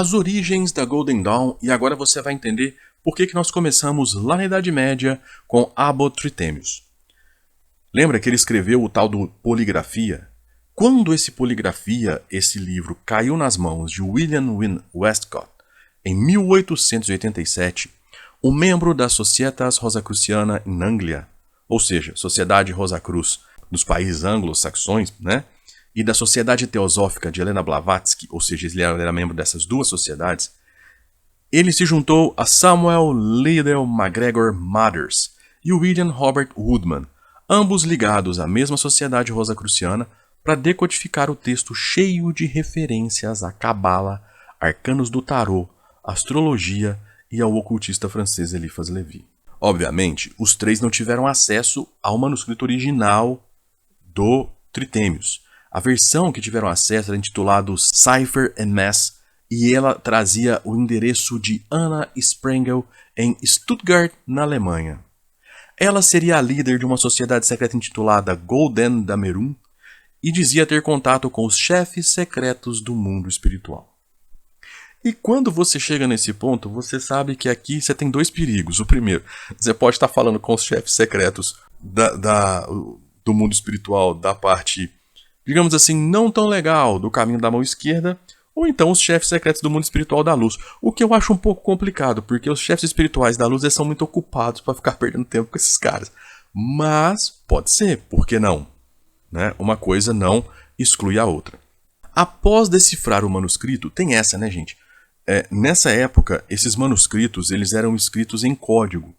as origens da Golden Dawn, e agora você vai entender por que nós começamos lá na Idade Média com Abbot Trithemius. Lembra que ele escreveu o tal do Poligrafia? Quando esse livro caiu nas mãos de William Wynne Westcott, em 1887, um membro da Societas Rosicruciana in Anglia, ou seja, Sociedade Rosacruz dos países anglo-saxões, né? E da Sociedade Teosófica de Helena Blavatsky, ou seja, ele era membro dessas duas sociedades, ele se juntou a Samuel Liddell MacGregor Mathers e William Robert Woodman, ambos ligados à mesma Sociedade Rosacruciana, para decodificar o texto cheio de referências à Cabala, arcanos do tarô, astrologia e ao ocultista francês Eliphas Lévy. Obviamente, os três não tiveram acesso ao manuscrito original do Trithemius. A versão que tiveram acesso era intitulada Cipher and Mass, e ela trazia o endereço de Anna Sprengel em Stuttgart, na Alemanha. Ela seria a líder de uma sociedade secreta intitulada Golden Dameron e dizia ter contato com os chefes secretos do mundo espiritual. E quando você chega nesse ponto, você sabe que aqui você tem dois perigos. O primeiro, você pode estar falando com os chefes secretos do mundo espiritual, da parte, digamos assim, não tão legal do caminho da mão esquerda, ou então os chefes secretos do mundo espiritual da luz. O que eu acho um pouco complicado, porque os chefes espirituais da luz eles são muito ocupados para ficar perdendo tempo com esses caras. Mas pode ser, por que não? Né? Uma coisa não exclui a outra. Após decifrar o manuscrito, tem essa, né, gente? Nessa época, esses manuscritos eles eram escritos em código.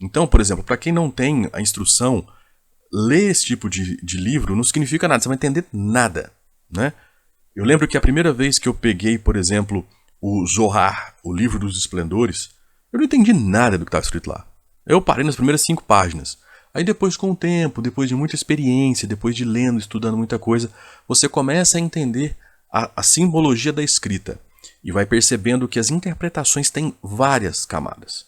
Então, por exemplo, para quem não tem a instrução, ler esse tipo de livro não significa nada, você não vai entender nada, né? Eu lembro que a primeira vez que eu peguei, por exemplo, o Zohar, o livro dos esplendores, eu não entendi nada do que estava escrito lá. Eu parei nas primeiras 5 páginas. Aí depois, com o tempo, depois de muita experiência, depois de lendo, estudando muita coisa, você começa a entender a simbologia da escrita e vai percebendo que as interpretações têm várias camadas.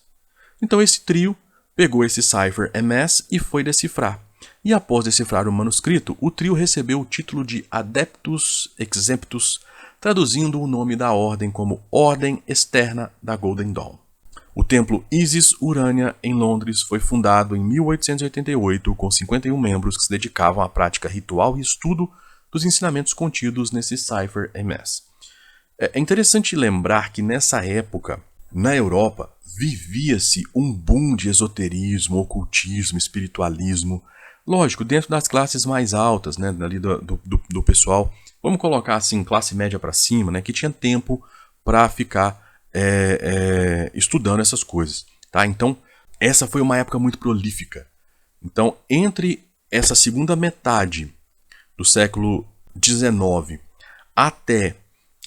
Então esse trio pegou esse Cipher and Mass e foi decifrar. E após decifrar o manuscrito, o trio recebeu o título de Adeptus Exemptus, traduzindo o nome da ordem como Ordem Externa da Golden Dawn. O templo Isis Urania, em Londres, foi fundado em 1888 com 51 membros que se dedicavam à prática ritual e estudo dos ensinamentos contidos nesse Cipher and Mass. É interessante lembrar que nessa época, na Europa, vivia-se um boom de esoterismo, ocultismo, espiritualismo. Lógico, dentro das classes mais altas, né, ali do pessoal, vamos colocar assim, classe média para cima, né, que tinha tempo para ficar estudando essas coisas. Tá? Então, essa foi uma época muito prolífica. Então, entre essa segunda metade do século XIX até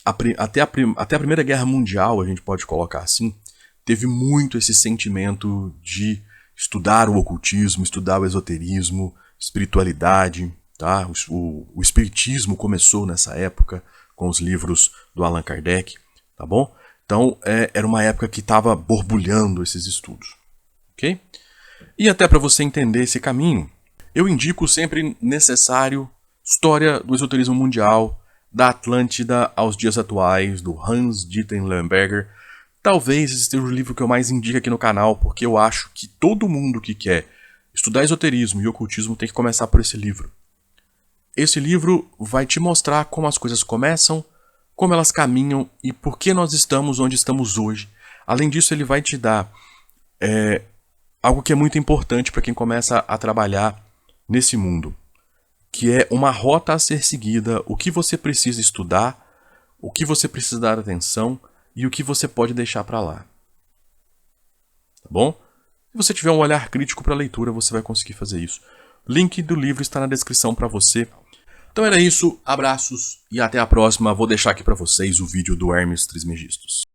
a Primeira Guerra Mundial, a gente pode colocar assim, teve muito esse sentimento de estudar o ocultismo, estudar o esoterismo, espiritualidade. Tá? O espiritismo começou nessa época com os livros do Allan Kardec. Tá bom? Então, era uma época que estava borbulhando esses estudos. Ok? E até para você entender esse caminho, eu indico sempre necessário História do Esoterismo Mundial, da Atlântida aos dias atuais, do Hans-Dieter Lemberger. Talvez esse seja o livro que eu mais indico aqui no canal, porque eu acho que todo mundo que quer estudar esoterismo e ocultismo tem que começar por esse livro. Esse livro vai te mostrar como as coisas começam, como elas caminham e por que nós estamos onde estamos hoje. Além disso, ele vai te dar algo que é muito importante para quem começa a trabalhar nesse mundo, que é uma rota a ser seguida, o que você precisa estudar, o que você precisa dar atenção e o que você pode deixar para lá. Tá bom? Se você tiver um olhar crítico para a leitura, você vai conseguir fazer isso. Link do livro está na descrição para você. Então era isso, abraços e até a próxima. Vou deixar aqui para vocês o vídeo do Hermes Trismegistus.